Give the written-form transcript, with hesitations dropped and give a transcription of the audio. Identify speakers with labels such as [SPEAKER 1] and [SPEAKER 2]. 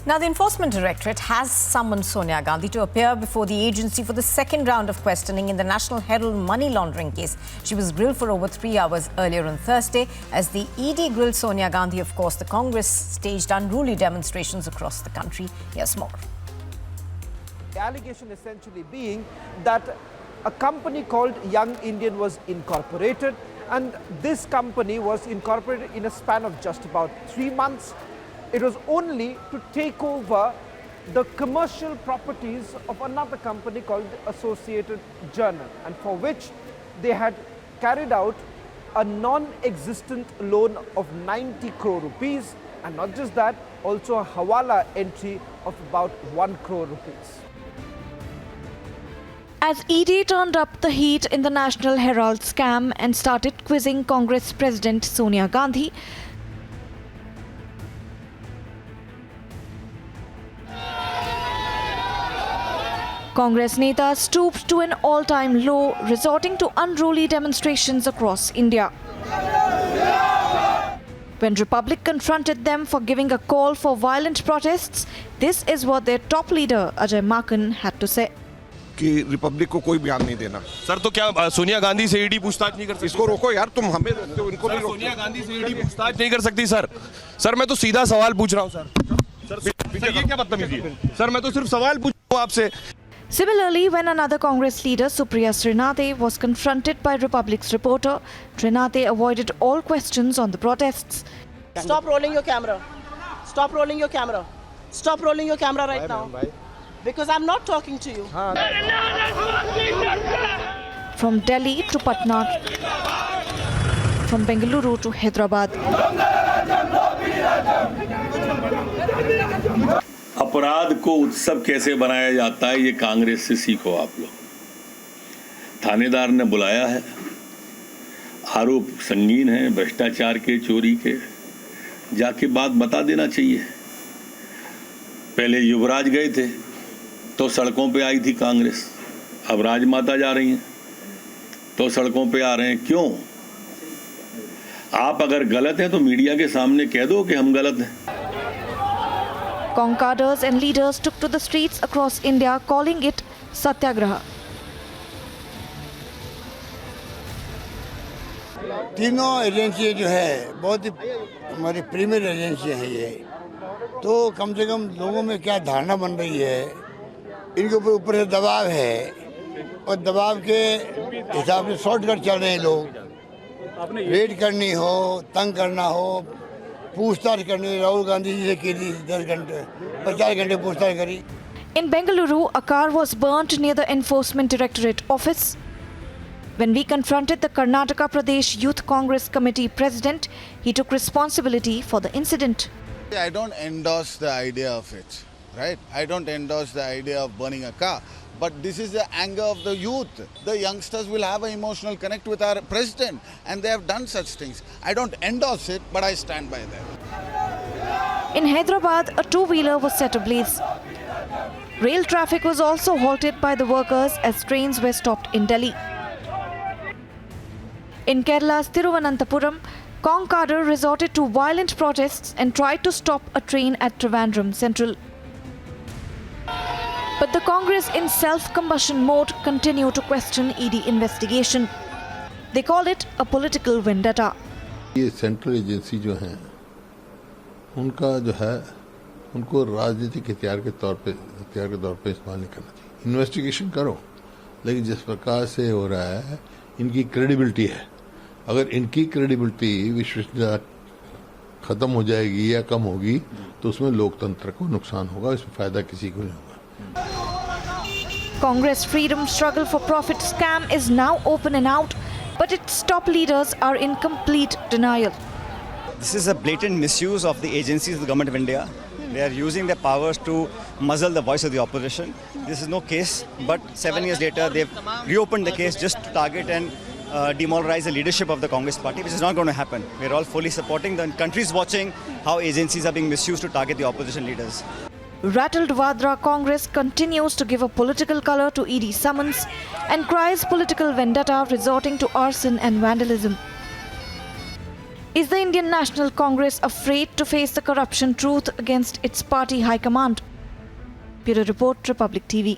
[SPEAKER 1] Now, the Enforcement Directorate has summoned Sonia Gandhi to appear before the agency for the second round of questioning in the National Herald money laundering case. She was grilled for over 3 hours earlier on Thursday. As the ED grilled Sonia Gandhi, of course, the Congress staged unruly demonstrations across the country. Here's more.
[SPEAKER 2] The allegation essentially being that a company called Young Indian was incorporated, and this company was incorporated in a span of just about 3 months. It was only to take over the commercial properties of another company called Associated Journal, and for which they had carried out a non-existent loan of 90 crore rupees, and not just that, also a hawala entry of about 1 crore rupees.
[SPEAKER 3] As ED turned up the heat in the National Herald scam and started quizzing Congress President Sonia Gandhi, Congress Netas stooped to an all-time low, resorting to unruly demonstrations across India. When Republic confronted them for giving a call for violent protests, this is what their top leader Ajay Makan had to say.
[SPEAKER 4] कि Republic को कोई बयान नहीं देना।
[SPEAKER 5] Sir तो क्या सोनिया गांधी से ED पूछताछ नहीं कर सकती?
[SPEAKER 4] इसको रोको यार, तुम हमें देते हो, इनको भी रोको।
[SPEAKER 5] सोनिया गांधी से ईडी पूछताछ नहीं कर सकती सर मैं तो सीधा सवाल पूछ रहा हूं सर ये क्या बदतमीजी है? सर मैं तो सिर्फ सवाल पूछ रहा हूं आपसे।
[SPEAKER 3] Similarly, when another Congress leader, Supriya Srinath, was confronted by Republic's reporter, Srinath avoided all questions on the protests.
[SPEAKER 6] Stop rolling your camera. Stop rolling your camera. Stop rolling your camera right now. Because I'm not talking to you.
[SPEAKER 3] From Delhi to Patna, from Bengaluru to Hyderabad.
[SPEAKER 7] अपराध को उत्सव कैसे बनाया जाता है, ये कांग्रेस से सीखो आप लोग। थानेदार ने बुलाया है, आरोप संगीन है, भ्रष्टाचार के, चोरी के, जाके बात बता देना चाहिए। पहले युवराज गए थे तो सड़कों पे आई थी कांग्रेस, अब राजमाता जा रही हैं तो सड़कों पे आ रहे हैं। क्यों? आप अगर गलत हैं तो मीडिया के सामने कह दो कि हम गलत हैं।
[SPEAKER 3] Cong cadres and leaders took to the streets across India, calling it Satyagraha.
[SPEAKER 8] तीनों एजेंसी जो है बहुत ही हमारी प्रीमियर एजेंसी है ये, तो कम से कम लोगों में क्या धारणा बन रही है, इनके ऊपर से दबाव है और दबाव के हिसाब से शॉर्टकट चल रहे हैं लोग। रेड करनी हो, तंग करना हो, पूछताछ करनी, राहुल गांधी जी से की 10 घंटे 50 घंटे पूछताछ करी।
[SPEAKER 3] In Bengaluru, a car was burnt near the Enforcement Directorate office. When we confronted the Karnataka Pradesh Youth Congress Committee president, he took responsibility for the incident.
[SPEAKER 9] I don't endorse the idea of it, right? I don't endorse the idea of burning a car. But this is the anger of the youth. The youngsters will have an emotional connect with our president, and they have done such things. I don't endorse it, but I stand by that.
[SPEAKER 3] In Hyderabad, a two-wheeler was set ablaze. Rail traffic was also halted by the workers as trains were stopped in Delhi. In Kerala's Thiruvananthapuram, Cong cadre resorted to violent protests and tried to stop a train at Trivandrum Central. But the Congress, in self-combustion mode, continue to question ED investigation. They call it a political vendetta.
[SPEAKER 10] ये central agency जो हैं, उनका जो है, उनको राजनीतिक हथियार के तौर पे इस्तेमाल नहीं करना चाहिए। इन्वेस्टिगेशन करो, लेकिन जिस प्रकार से हो रहा है, इनकी क्रेडिबिलिटी है। अगर इनकी क्रेडिबिलिटी विश्वसनीयता खत्म हो जाएगी या कम होगी, तो उसमें लोकतंत्र को नुकसान होगा, इसमें फायदा किसी को नहीं होगा।
[SPEAKER 3] Congress freedom struggle for profit scam is now open and out, but its top leaders are in complete denial.
[SPEAKER 11] This is a blatant misuse of the agencies of the government of India. They are using their powers to muzzle the voice of the opposition. This is no case, but 7 years later they've reopened the case just to target and demoralize the leadership of the Congress party, which is not going to happen. We're all fully supporting. The country's watching how agencies are being misused to target the opposition leaders.
[SPEAKER 3] Rattled Vadra Congress continues to give a political color to ED summons and cries political vendetta, resorting to arson and vandalism. Is the Indian National Congress afraid to face the corruption truth against its party high command? Bureau Report, Republic TV.